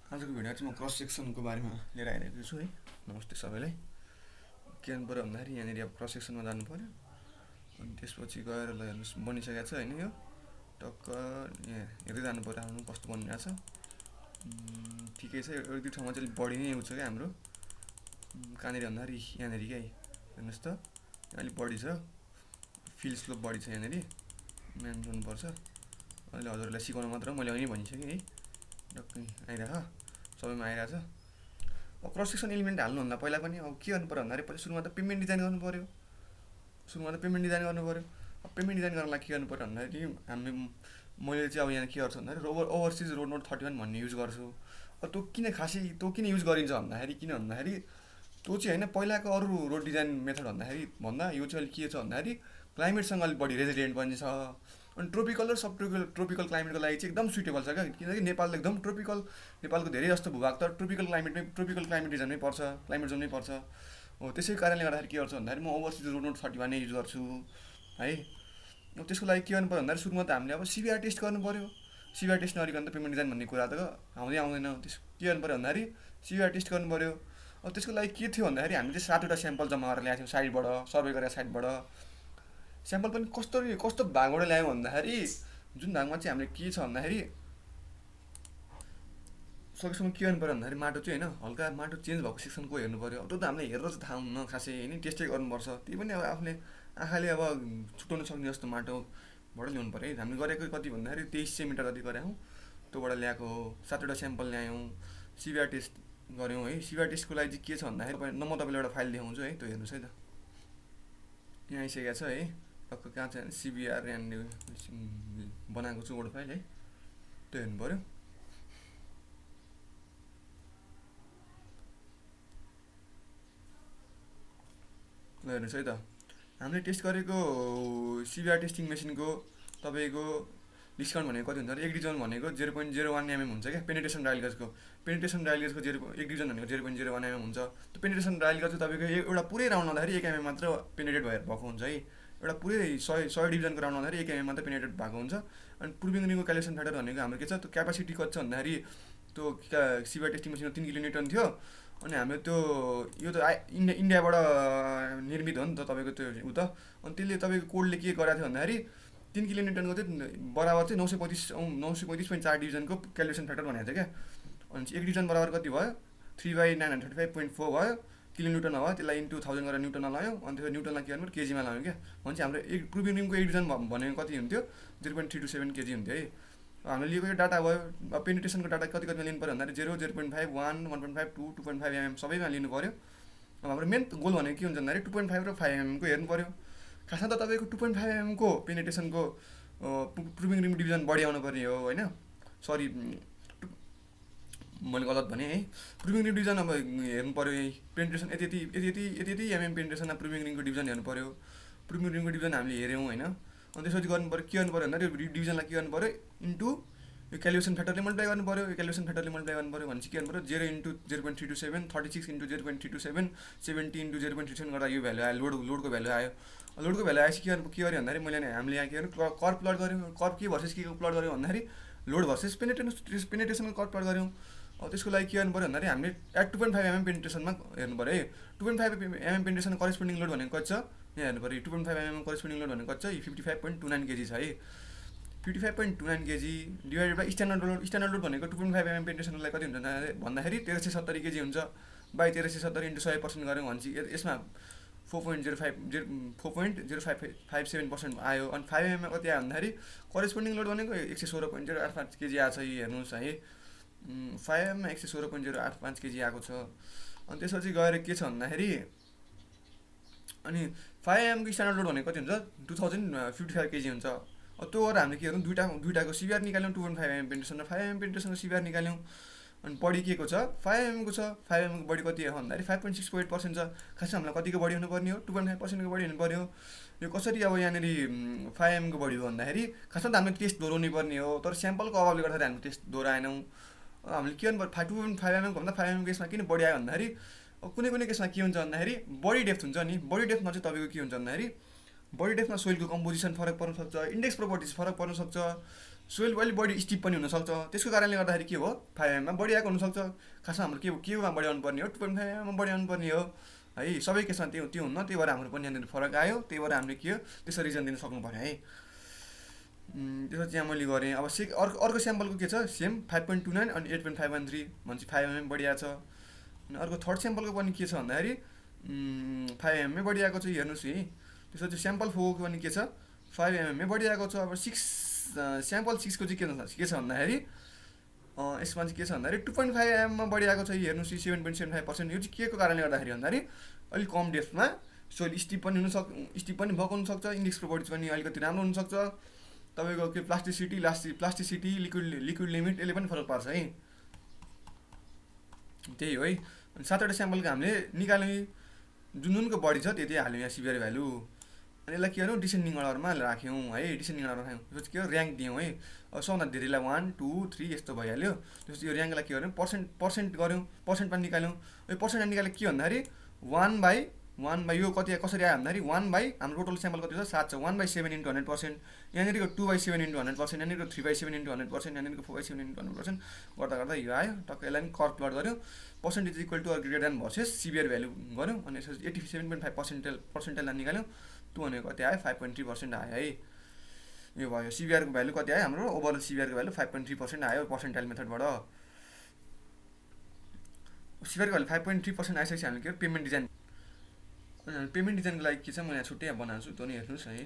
आजको भिडियो चाहिँ म क्रस सेक्सनको बारेमा लिएर आइरहेको छु है। नमस्ते सबैलाई। के गर्नु पऱ्यो भन्दाखेरि यहाँनिर अब क्रस सेक्सनमा जानु पऱ्यो। अनि त्यसपछि गएर ल हेर्नुहोस् बनिसकेको छ होइन। यो टक्क यहाँ हेर्दै जानु पऱ्यो आफ्नो कस्तो बनिरहेको छ। ठिकै छ। एक दुई ठाउँमा चाहिँ अलिक बढी नै युज छ क्या हाम्रो। कहाँनिर भन्दाखेरि यहाँनिर क्या हेर्नुहोस् त, अलिक बढी छ, फिल स्लोप बढी छ यहाँनिर। म्यानेज गर्नुपर्छ। अहिले हजुरहरूलाई सिकाउनु मात्र मैले अहिले भनिसकेँ है। टक्कै आइरहेछ, सबैमा आइरहेछ। अब क्रस सेक्सन एलिमेन्ट हाल्नुभन्दा पहिला पनि अब के गर्नु पऱ्यो भन्दाखेरि पहिला सुरुमा त पेमेन्ट डिजाइन गर्नु पऱ्यो। अब पेमेन्ट डिजाइन गर्नलाई के गर्नु पऱ्यो भन्दाखेरि मैले चाहिँ अब यहाँ के गर्छु भन्दाखेरि ओभरसिज रोड नोट 31 भन्ने युज गर्छु। अब त्यो किन युज गरिन्छ भन्दाखेरि त्यो चाहिँ होइन पहिलाको अरू रोड डिजाइन मेथड भन्दा यो चाहिँ अलिक के छ भन्दाखेरि क्लाइमेटसँग अलिक बढी रेजिलिएन्ट पनि छ। अनि ट्रोपिकल र सब ट्रोपिकल क्लाइमेटको लागि चाहिँ एकदम सुइटेबल छ क्या। किनकि नेपाल एकदम ट्रोपिकल, नेपालको धेरै जस्तो भूभाग त ट्रोपिकल क्लाइमेट रिजनमै पर्छ, क्लाइमेट जोनमै पर्छ हो। त्यसै कारणले गर्दाखेरि के गर्छु भन्दाखेरि म ओभरसिज रोड नोट 31 नै युज गर्छु है। अब त्यसको लागि के गर्नु पऱ्यो भन्दाखेरि सुरुमा त हामीले अब सिबिआर टेस्ट गर्नु पऱ्यो। सिबिआर टेस्ट नगरिकन त पेमेन्ट डिजाइन भन्ने कुरा त आउँदैन। त्यस के गर्नु पऱ्यो भन्दाखेरि सिबिआर टेस्ट गर्नु पऱ्यो। अब त्यसको लागि के थियो भन्दाखेरि हामीले 7वटा स्याम्पल जम्मा गरेर ल्याएको थियौँ साइडबाट, सर्वे गरेर साइडबाट। स्याम्पल पनि कस्तो भागबाट ल्यायौँ भन्दाखेरि जुन भागमा चाहिँ हामीले के छ भन्दाखेरि सकेसम्म के गर्नु पऱ्यो भन्दाखेरि माटो चाहिँ होइन हल्का माटो चेन्ज भएको सेक्सनको हेर्नु पऱ्यो। त्यो त हामीले हेरेर चाहिँ थाहा हुन्न खासै होइन, टेस्टै गर्नुपर्छ। त्यही पनि अब आफूले आँखाले अब छुट्याउन सक्ने जस्तो माटोबाट ल्याउनु पऱ्यो है। हामीले गरेको कति भन्दाखेरि 2300 मिटर जति गऱ्यौँ, त्योबाट ल्याएको हो। 7वटा स्याम्पल ल्यायौँ, सिबिआर टेस्ट गऱ्यौँ है। सिबिआर टेस्टको लागि चाहिँ के छ भन्दाखेरि म तपाईँलाई एउटा फाइल देखाउँछु है, त्यो हेर्नुहोस् है त। यहाँ आइसकेको छ है। टक्क कहाँ छ सिबिआर यहाँनिर बनाएको छु एउटा फाइल है, त्यो हेर्नु पऱ्यो। ल हेर्नुहोस् है त, हामीले टेस्ट गरेको सिबिआर टेस्टिङ मेसिनको तपाईँको डिस्काउन्ट भनेको कति हुन्छ, एक डिभिजन भनेको 0.01 mm हुन्छ क्या। पेनिट्रेसन डायल गेजको 1 डिभिजन भनेको 0.01 mm हुन्छ। त्यो पेनिट्रेसन डायल गेज चाहिँ तपाईँको एउटा पुरै राउन्ड आउँदाखेरि 1 mm मात्र पेनिट्रेट भएको हुन्छ है। एउटा पुरै 100 डिभिजनको राउन्ड आउँदाखेरि 1 mm मात्र पेनिट्रेट भएको हुन्छ। अनि प्रुभिङ रिङको क्यालकुलेसन फ्याक्टर भनेको हाम्रो के छ, त्यो क्यापासिटी कति छ भन्दाखेरि त्यो सिबिआर टेस्टिङ मेसिनमा 3 किलोन्युटन थियो। अनि हाम्रो त्यो यो त इन्डियाबाट निर्मित हो नि त तपाईँको त्यो उ त। अनि त्यसले तपाईँको कोडले के गरेको थियो भन्दाखेरि 3 किलोन्युटनको चाहिँ बराबर चाहिँ 935.4 डिभिजनको क्यालकुलेसन फ्याक्टर भनेको थियो क्या। अनि 1 डिभिजन बराबर कति भयो, 3/935.4 भयो किलोन्युटन भयो। त्यसलाई इन्टु 1000 गरेर न्युटनमा लगायो। अनि त्यसको न्युटनलाई के गर्नु केजीमा लगायो क्या। भनेपछि हाम्रो प्रुभिङ रिङको 1 डिभिजन भनेको कति हुन्थ्यो, 0.327 केजी हुन्थ्यो है। हामीले लिएको यो डाटा भयो। अब पेनिट्रेसनको डाटा कतिमा लिनु पऱ्यो भन्दाखेरि 0, 0.5, 1, 1.5, 2, 2.5 mm सबैमा लिनु पऱ्यो। अब हाम्रो मेन गोल भनेको के हुन्छ भन्दाखेरि 2.5 र 5 mm को हेर्नु पऱ्यो। खासमा त तपाईँको 2.5 mm को पेनिट्रेसनको प्रुभिङ रिङ डिभिजन बढी आउनु पर्ने हो होइन। सरी मैले गलत भने है। प्रुभिङ रिङ डिभिजन अब हेर्नु पऱ्यो। यही पेनिट्रेसन यति mm पेनिट्रेसनमा प्रुभिङ रिङको डिभिजन हेर्नु पऱ्यो। प्रुभिङ रिङको डिभिजन हामीले हेऱ्यौँ होइन। अनि त्यसपछि गर्नु पऱ्यो के गर्नु पऱ्यो भन्दाखेरि यो डिभिजनलाई के गर्नु पऱ्यो इन्टु यो क्यालकुलेसन फ्याक्टरले मल्टिप्लाई गर्नु पऱ्यो। यो क्यालकुलेसन फ्याक्टरले मल्टिप्लाई गर्नु पऱ्यो भने चाहिँ के गर्नु पऱ्यो 0 इन्टु 0.327, 36 इन्टु 0.327, 70 इन्टु 0.37 गर्दा यो भ्यालु आयो, लोडको भ्यालु आयो। लोडको भ्यालु आएपछि के गर्यो भन्दाखेरि हामीले यहाँ के गर्नु कर्भ प्लट गऱ्यौँ। कर्भ के भर्सेस के को प्लट गऱ्यौँ भन्दाखेरि लोड भर्सेस पेनिट्रेसनको कर्भ प्लट गऱ्यौँ। अब त्यसको लागि के गर्नु पऱ्यो भन्दाखेरि हामीले 2.5 mm पेनिट्रेसनमा हेर्नु पऱ्यो है। 2.5 mm पेनिट्रेसन करेस्पोन्डिङ लोड भनेको कति छ यहाँ हेर्नु पऱ्यो। 2.5 mm करेस्पोन्डिङ लोड भनेको कति छ, 55.29 केजी छ है। 55.29 KG divided by standard load. Standard load भनेको 2.5 mm पेनिट्रेसनको लागि कति हुन्छ भन्दाखेरि 1370 केजी हुन्छ। बाई 1370 इन्टु 100% गऱ्यौँ भने चाहिँ यसमा 4.057% आयो। अनि 5 mm कति आयो भन्दाखेरि करेस्पोन्डिङ लोड भनेको 116.085 केजी आएको छ हेर्नुहोस् है। 5 mm 116.085 केजी आएको छ। अनि त्यसपछि गएर के छ भन्दाखेरि अनि 5 mm को स्ट्यान्डर्ड लोड भनेको कति हुन्छ 2055 केजी हुन्छ। अब त्यो गरेर हामीले के गर्यौँ दुईटाको सिबिआर निकाल्यौँ। 2.5 mm पेनिट्रेसन र 5 mm पेनिट्रेसनको सिबिआर निकाल्यौँ। अनि बढी के को छ 5 mm को छ। 5 mm को बढी कति हो भन्दाखेरि 5.68% छ। खासमा हामीलाई कतिको बढी हुनुपर्ने हो 2.5% को बढी हुनु पर्यो। यो कसरी अब यहाँनिर 5 mm को बढी हो भन्दाखेरि खासमा त हामीले टेस्ट दोहोऱ्याउनु पर्ने हो, तर स्याम्पलको अभावले गर्दाखेरि हामीले टेस्ट दोहोऱ्याएनौँ। हामीले के गर्नु पर्यो 2.5 mm को भन्दा 5 mm को केसमा किन बढी आयो भन्दाखेरि कुनै केसमा के हुन्छ भन्दाखेरि बडी डेप्थ हुन्छ नि। बडी डेप्थमा चाहिँ तपाईँको के हुन्छ भन्दाखेरि बडी डेप्थमा सोइलको कम्पोजिसन फरक पर्न सक्छ, इन्डेक्स प्रोपर्टिज फरक पर्न सक्छ सोइल अलिक बढी स्टिप पनि हुनसक्छ, त्यसको कारणले गर्दाखेरि के हो 5mm मा बढी आएको हुनसक्छ। खासमा हाम्रो केमा बढी आउनुपर्ने हो 2.5mm मा बढी आउनुपर्ने हो है, सबै केसमा त्यो हुन्न, त्यही भएर हाम्रो पनि यहाँनिर फरक आयो, त्यही भएर हामीले के हो त्यसको रिजन दिन सक्नु पर्यो है। त्यसपछि यहाँ मैले गरेँ। अब अर्को स्याम्पलको के छ सेम 5.29 अनि 8.513 भनेपछि 5mm बढी आएको छ। अनि अर्को थर्ड स्याम्पलको पनि के छ भन्दाखेरि 5mm बढी आएको छ, हेर्नुहोस् है। त्यसपछि स्याम्पल 4 को पनि के छ 5mm बढी आएको छ। अब स्याम्पल 6 को चाहिँ के छ भन्दाखेरि यसमा चाहिँ के छ भन्दाखेरि 2.5mm मा बढी आएको छ, हेर्नुहोस् 7.75%। यो चाहिँ के को कारणले गर्दाखेरि भन्दाखेरि अलिक कम डेप्थमा सोइल स्टिप पनि भएको हुनसक्छ, इन्डेक्स प्रोपर्टिज पनि अलिकति राम्रो हुनसक्छ। तपाईँको के प्लास्टिसिटी लिक्विड लिमिट यसले पनि फरक पार्छ है, त्यही हो है। अनि 7वटा स्याम्पलको हामीले निकाल्यौँ, जुनको बढी छ त्यति हाल्यौँ यहाँ सिभियर भ्यालु। अनि यसलाई के गर्यौँ डिसेन्डिङ अर्डरमा राख्यौँ है, डिसेन्डिङ अर्डरमा राख्यौँ। त्यसपछि के हो ऱ्याङ्क दियौँ है। अब सबभन्दा धेरैलाई 1 2 3 यस्तो भइहाल्यो। त्यसपछि यो ऱ्याङ्कलाई के गर्यौँ पर्सेन्ट गऱ्यौँ, पर्सेन्टमा निकाल्यौँ। यो पर्सेन्टमा निकाले के भन्दाखेरि 1/1 यो कति कसरी आयो भन्दाखेरि 1 हाम्रो टोटल स्याम्पल कति छ 7 छ, 1/7 × 100%, यहाँनिरको 2/7 × 100%, यहाँनिरको 3/7 × 100%, यहाँनिरको 4/7 × 100% गर्दा यो आयो। टक्क यसलाई पनि कर्भ प्लट गऱ्यौँ, percentage equal to greater than versus severe value गऱ्यौँ। अनि यसपछि 87.5 पर्सेन्टेजलाई निकाल्यौँ, त्यो भनेको कति आयो 5.3% आयो है। यो भयो सिभियरको भ्यालु कति आयो हाम्रो ओभरअल सिभियरको भ्यालु 5.3% आयो पर्सेन्टाइल मेथडबाट। सिभियरको भ्यालु 5.3% आइसकेपछि हामीले के पेमेन्ट डिजाइनको लागि के छ म यहाँ छुट्टै यहाँ बनाउँछु, त्यो नि हेर्नुहोस् है।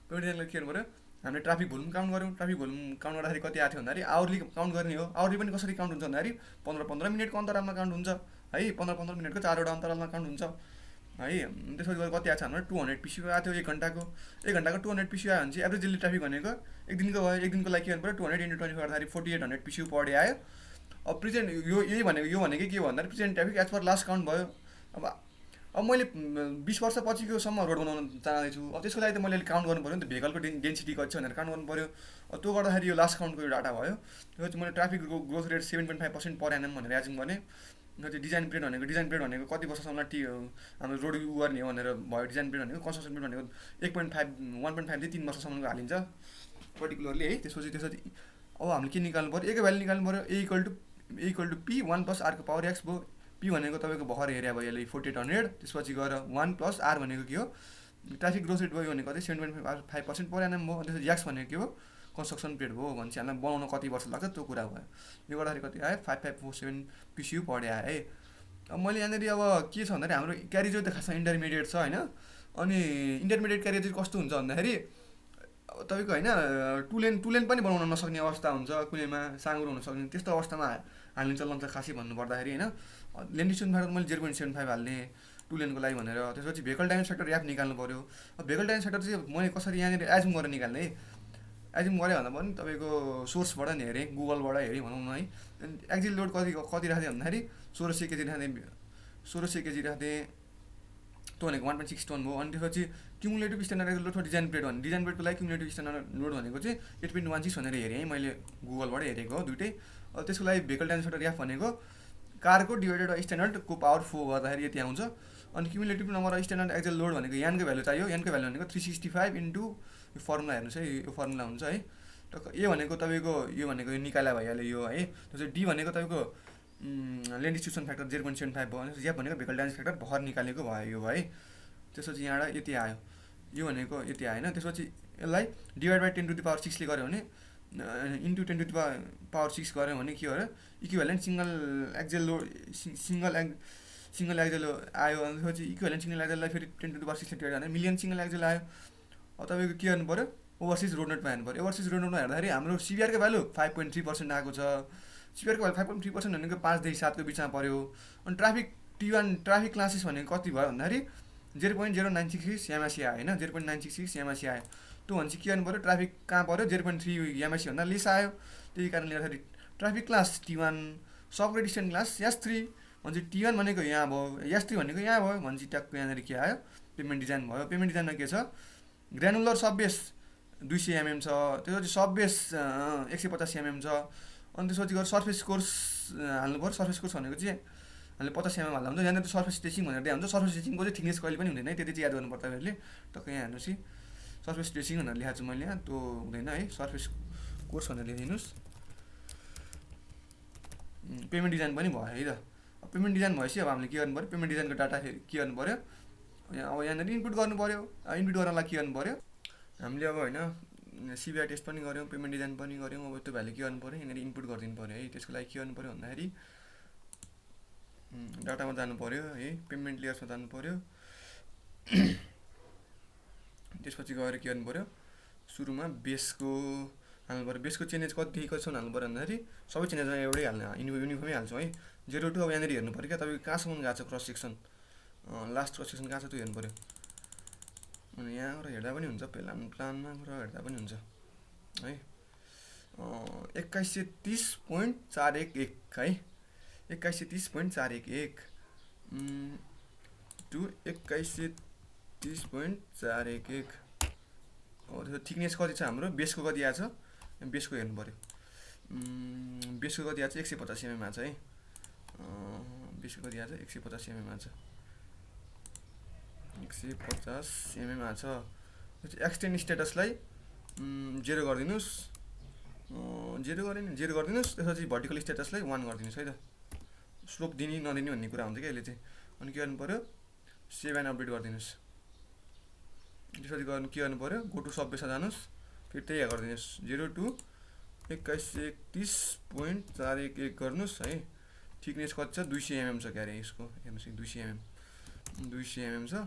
पेमेन्ट डिजाइनको के गर्नु पऱ्यो हामीले ट्राफिक भोल्युम काउन्ट गऱ्यौँ। ट्राफिक भोल्युम काउन्ट गर्दाखेरि कति आएको थियो भन्दाखेरि आवरली काउन्ट गर्ने हो। आवरली पनि कसरी काउन्ट हुन्छ भन्दाखेरि 15-15 मिनटको अन्तरालमा काउन्ट हुन्छ है, 15-15 मिनटको 4वटा अन्तरालमा काउन्ट हुन्छ है। त्यसपछि कति आएको छ हाम्रो 200 PCU आएको थियो 1 घन्टाको 200 PCU आयो भने चाहिँ एभरेज डेली ट्राफिक भनेको एक दिनको भयो। एक दिनको लागि के गर्नु पऱ्यो 200 × 24 गर्दाखेरि 4800 PCU पर डे आयो। अब प्रेजेन्ट यो भनेको के हो भन्दाखेरि present traffic as per last count भयो। अब मैले 20 वर्ष पछिकोसम्म रोड बनाउन चाहँदैछु, अब त्यसको लागि त मैले काउन्ट गर्नु पऱ्यो नि त, भेहिकलको डेन्सिटी कति छ भनेर काउन्ट गर्नु पऱ्यो। त्यो गर्दाखेरि यो लास्ट काउन्टको यो डाटा भयो। त्यो चाहिँ मैले traffic growth rate 7.5% per annum भनेर एज्युम गरेँ। चाहिँ डिजाइन पिरियड भनेको कति वर्षसम्म हाम्रो रोड यु गर्ने हो भनेर भयो। डिजाइन पिरियड भनेको कन्स्ट्रक्सन पिरियड भनेको 1.5 3 वर्षसम्मको हालिन्छ पर्टिकुलरली है। त्यसपछि अब हामीले के निकाल्नु पऱ्यो एकै भ्यालु निकाल्नु पऱ्यो, ए इक्वल टु पी 1 + r को पावर x भयो। पी भनेको तपाईँको भर्खर एरिया भयो यसले 4800, त्यसपछि गएर 1 + r भनेको के हो ट्राफिक ग्रोथ रेट भयो भनेको कति 7.5% पर एनम भयो। त्यसपछि x भनेको के हो कन्स्ट्रक्सन पिरियड भयो भने चाहिँ हामीलाई बनाउन कति वर्ष लाग्छ त्यो कुरा भयो। यो गर्दाखेरि कति आयो 5547 PCU पर डे आयो है। अब मैले यहाँनिर अब के छ भन्दाखेरि हाम्रो क्यारेज त खासमा इन्टरमिडिएट छ होइन। अनि इन्टरमिडिएट क्यारेज कस्तो हुन्छ भन्दाखेरि तपाईँको होइन टु लेन पनि बनाउन नसक्ने अवस्था हुन्छ, कुनैमा साँगुरो हुनसक्ने त्यस्तो अवस्थामा हाल्ने चलन छ खासै भन्नु पर्दाखेरि होइन। लेन डिस्टेन्स फ्याक्टर मैले 0.75 हाल्ने टु लेनको लागि भनेर। त्यसपछि भेहिकल डाइमेन्ज फ्याक्टर याप निकाल्नु पऱ्यो। अब भेहिकल डाइमेन्ज फ्याक्टर चाहिँ मैले कसरी यहाँनिर एज्युम गरेर निकाल्ने है। एज्युम गरेँ भन्दा पनि तपाईँको सोर्सबाट नि हेरेँ, गुगलबाट हेरेँ भनौँ न है। एक्जिल लोड कति राख्थेँ भन्दाखेरि 1600 kg राख्थेँ, 1600 kg राख्थेँ, त्यो भनेको 1.6 टन भयो। अनि त्यसपछि cumulative standard axle load for design प्लेटको लागि क्युमुलेटिभ स्ट्यान्डर्ड लोड भनेको चाहिँ 8.16 भनेर हेरेँ है मैले, गुगलबाट हेरेको हो दुइटै। त्यसको लागि भेहिकल डाइमेन्ज फ्याक्टर याप भनेको कारको डिभाइडेड बाई स्ट्यान्डर्डको पावर 4 गर्दाखेरि यति आउँछ। अनि cumulative number of standard axle load भनेको यानको भ्यालु चाहियो, यानको भ्यालु भनेको 365 इन्टु यो फर्मुला हेर्नुहोस् है, यो फर्मुला हुन्छ है। ए भनेको तपाईँको यो भनेको निकाला भइहाल्यो यो है। त्यसपछि डी भनेको तपाईँको लेन्ड डिस्ट्रिब्युसन फ्याक्टर 0.75 भयो। अनि याप भनेको भेहिकल डाइमेन्ज फ्याक्टर भर निकालेको भयो यो है। त्यसपछि यहाँबाट यति आयो, यो भनेको यति आएन। त्यसपछि यसलाई डिभाइड बाई 10⁶ ले गऱ्यो भने इन्टु 10⁶ गऱ्यो भने के हो र इक्विभ्यालेन्ट सिङ्गल एक्जेल आयो। अनि त्यसपछि इक्विभ्यालेन्ट सिङ्गल एक्जेललाई फेरि 10⁶ ले डिभाइड गर्ने मिलियन सिङ्गल एक्जेल आयो। अब तपाईँको के गर्नु पऱ्यो ओभरसिज रोड नोटमा हेर्नु पऱ्यो। ओभरसिज रोड नोटमा हेर्दाखेरि हाम्रो सिभिआरको भ्यालु 5.3% आएको छ। सिभिआरको भ्यालु 5.3% भनेको 5 देखि 7 को बिचमा पऱ्यो। अनि ट्राफिक क्लासेस भनेको कति भयो भन्दाखेरि 0.0966 MSE आयो होइन, 0.966 MSE आयो। त्यो भने चाहिँ के गर्नु पऱ्यो ट्राफिक कहाँ पऱ्यो 0.3 MSE भन्दा लेस आयो। त्यही कारणले गर्दाखेरि traffic class T1 subgrade stand class S3 भने चाहिँ T1 भनेको यहाँ भयो, S3 भनेको यहाँ भयो भने चाहिँ ट्याक्क यहाँनिर के आयो पेमेन्ट डिजाइन भयो। पेमेन्ट डिजाइनमा के छ ग्रानुलर सब बेस 200 mm छ, त्यसपछि सब बेस 150 mm छ। अनि त्यसपछि गएर सर्फेस कोर्स हाल्नु पऱ्यो। सर्फेस कोर्स भनेको चाहिँ हामीले 50 mm हाल्दा हुन्छ। यहाँनिर सर्फेस स्ट्रेचिङ भनेर दिएको हुन्छ। सर्फेस स्ट्रेचिङको चाहिँ थिकनेस कहिले पनि हुँदैन है, त्यति चाहिँ याद गर्नुपर्छ तपाईँहरूले। टक्कै यहाँ हेर्नुहोस् है, सर्फेस स्ट्रेचिङ भनेर लेखाएको छु मैले यहाँ, त्यो हुँदैन है, सर्फेस कोर्स भनेर लेखिदिनुहोस्। पेमेन्ट डिजाइन पनि भयो है त। अब पेमेन्ट डिजाइन भएपछि अब हामीले के गर्नु पऱ्यो, पेमेन्ट डिजाइनको डाटा फेरि के गर्नु पऱ्यो, अब यहाँनिर इनपुट गर्नु पऱ्यो। इनपुट गर्नलाई के गर्नु पऱ्यो, हामीले अब होइन सिबिआई टेस्ट पनि गऱ्यौँ, पेमेन्ट डिजाइन पनि गऱ्यौँ। अब त्यो भ्याल्यु के गर्नु पऱ्यो, यहाँनिर इनपुट गरिदिनु पऱ्यो है। त्यसको लागि के गर्नु पऱ्यो भन्दाखेरि डाटामा जानु पऱ्यो है, पेमेन्ट लेयर्समा जानु पऱ्यो। त्यसपछि गएर के गर्नु पऱ्यो, सुरुमा बेसको हाल्नु पऱ्यो। बेसको चेन्जेस कति कतिसम्म हाल्नु पऱ्यो भन्दाखेरि सबै चेन्जेसमा एउटै हाल्ने, युनिफर्मै हाल्छौँ है। 0 to अब यहाँनिर हेर्नु पऱ्यो क्या, तपाईँको कहाँसम्म गएको छ cross section, last cross section कहाँ छ त्यो हेर्नु पऱ्यो। अनि यहाँबाट हेर्दा पनि हुन्छ, प्लानमा हेर्दा पनि हुन्छ है। 2130.411 है, 2130.411 टु 2130.411। अब त्यो थिकनेस कति छ हाम्रो, बेसको कति आएको छ, बेसको हेर्नु पऱ्यो। बेसको कति आएको छ 150 mm आएको छ है। बेसको कति आएको छ 150 mm आएको छ, 150 mm आएको छ। एक्सटेन्ड स्ट्याटसलाई 0 गरिदिनुहोस्, 0 गरिदिनुहोस्। त्यसपछि भर्टिकल स्ट्याटसलाई 1 गरिदिनुहोस् है त। स्लोप दिने नदिने भन्ने कुरा हुन्छ क्या यसले चाहिँ। अनि के गर्नु पऱ्यो, सेभ एन्ड अपडेट गरिदिनुहोस्। त्यसपछि के गर्नु पऱ्यो, गो टु सब बेसमा जानुहोस्, फेरि त्यही गरिदिनुहोस्, 0 to 2130.411 गर्नुहोस् है। थिकनेस कति छ 200 mm छ क्या अरे यसको, हेर्नुहोस् 200 mm छ।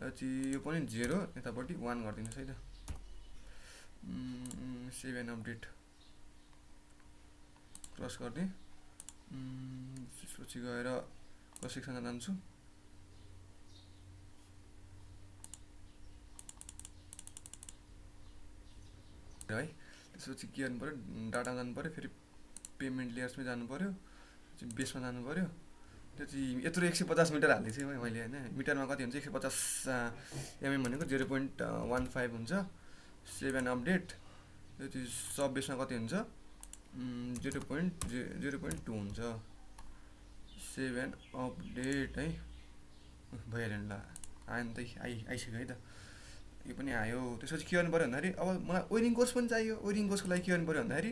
यो पनि 0, यतापट्टि 1 गरिदिनुहोस् है त। सेभ एन्ड अपडेट क्रस गरिदिएँ। त्यसपछि गएर क्रस सेक्सनमा जान्छु। है त्यसपछि के गर्नु पऱ्यो, डाटा जानु पऱ्यो, फेरि पेमेन्ट लेयर्समै जानु पऱ्यो, बेसमा जानु पऱ्यो। त्यो चाहिँ यत्रो 150 मिटर हाल्दै थिएँ मैले होइन। मिटरमा कति हुन्छ 150 mm भनेको 0.15 हुन्छ। सेभ एन्ड अपडेट, त्यो चाहिँ सब बेसमा कति हुन्छ 0.2 हुन्छ। सेभ एन्ड अपडेट है, भइहाल्यो नि ल, आयो नि त, आइसक्यो है त, यो पनि आयो। त्यसपछि के गर्नु पऱ्यो भन्दाखेरि अब मलाई ओइरिङ कोर्स पनि चाहियो। ओइरिङ कोर्सको लागि के गर्नु पऱ्यो भन्दाखेरि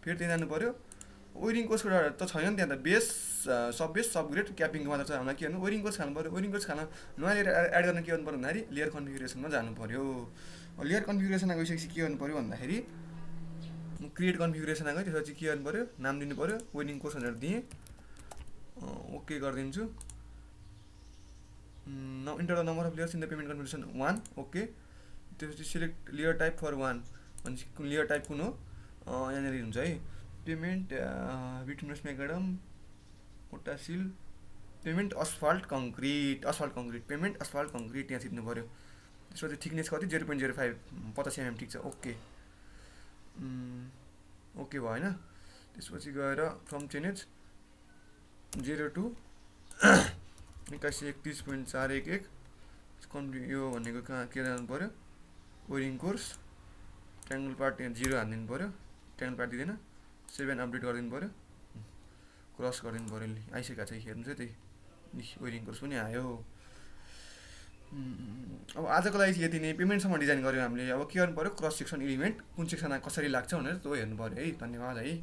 फेरि त्यहाँ जानु पऱ्यो। ओइरिङ कोर्सको त छैन नि त्यहाँ त, बेस सब बेस सब ग्रेड क्यापिङको मात्र छ। हामीलाई के गर्नु, ओइरिङ कोर्स खानु पऱ्यो। ओइरिङ कोर्स खान नयाँ लेयर एड गर्न के गर्नु पऱ्यो भन्दाखेरि लेयर कन्फिगरेसनमा जानु पऱ्यो। लेयर कन्फिगरेसनमा गइसकेपछि के गर्नु पऱ्यो भन्दाखेरि क्रिएट कन्फिगरेसनमा गएँ। त्यसपछि के गर्नु पऱ्यो, नाम दिनु पऱ्यो, ओइरिङ कोर्स भनेर दिएँ, ओके गरिदिन्छु। Enter the number of layers in the payment configuration 1, okay. त्यसपछि सिलेक्ट लेयर टाइप फर 1 भनेपछि कुन लेयर टाइप कुन हो यहाँनिर हुन्छ है। पेमेन्ट बिटुमस मेगाडम मोटासिल pavement asphalt concrete, pavement asphalt concrete यहाँ थिच्नु पऱ्यो। त्यसपछि थिकनेस कति 0.05 50 mm ठिक छ, ओके। ओके भयो होइन। त्यसपछि गएर फ्रम चेन्ज 0 to 2130.411 यो भनेको कहाँ के जानु पऱ्यो, ओइरिङ कोर्स ट्रायङ्गल पार्ट यहाँ 0 हालिदिनु पऱ्यो, ट्रायङ्गल पार्ट दिँदैन। सेभ एन्ड अपडेट गरिदिनु पऱ्यो, क्रस गरिदिनु पऱ्यो। आइसकेको छ हेर्नु चाहिँ त्यही ओइरिङ कोर्स पनि आयो। अब आजको लागि चाहिँ यति नै। पेमेन्टसम्म डिजाइन गऱ्यौँ हामीले। अब के गर्नु पऱ्यो, क्रस सेक्सन एलिमेन्ट कुन सेक्सनमा कसरी लाग्छ भनेर त्यो हेर्नु पऱ्यो है। धन्यवाद है।